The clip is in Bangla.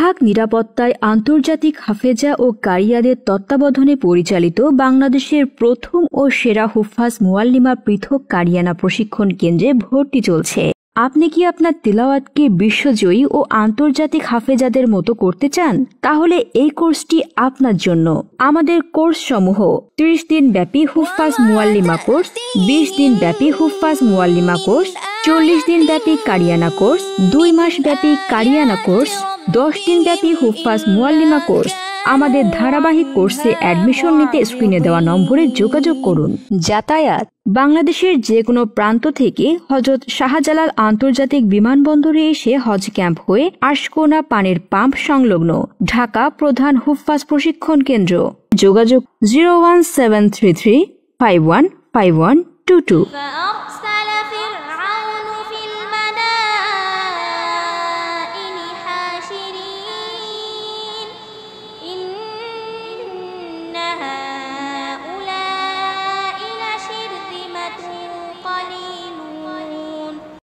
ভাগ নিরাপত্তায় আন্তর্জাতিক হাফেজা ও কারিয়াদের তত্ত্বাবধানে পরিচালিত বাংলাদেশের প্রথম ও সেরা হুফাজ মুআল্লিমা পৃথক কারিয়ানা প্রশিক্ষণ কেন্দ্রে ভর্তি চলছে। আপনি কি আপনার তিলাওয়াতকে বিশ্বজয়ী ও আন্তর্জাতিক হাফেজাদের মতো করতে চান? তাহলে এই কোর্সটি আপনার জন্য। আমাদের কোর্স সমূহ 30 দিন ব্যাপী হুফাজ মুআল্লিমা কোর্স, 20 দিন ব্যাপী হুফাজ মুআল্লিমা কোর্স, 40 দিন ব্যাপী কারিয়ানা কোর্স, 2 মাস ব্যাপী কারিয়ানা কোর্স, 10 দিন ব্যাপী হুফাজ মুআল্লিমা কোর্স। আমাদের ধারাবাহিক কোর্সে অ্যাডমিশন নিতে স্ক্রিনে দেওয়া নম্বরে যোগাযোগ করুন। যাতায়াত: বাংলাদেশের যে কোনো প্রান্ত থেকে হযরত শাহজালাল আন্তর্জাতিক বিমানবন্দরে এসে হজ ক্যাম্প হয়ে আশকোনা পানির পাম্প সংলগ্ন ঢাকা প্রধান হুফাজ প্রশিক্ষণ কেন্দ্র। যোগাযোগ 01733 515122।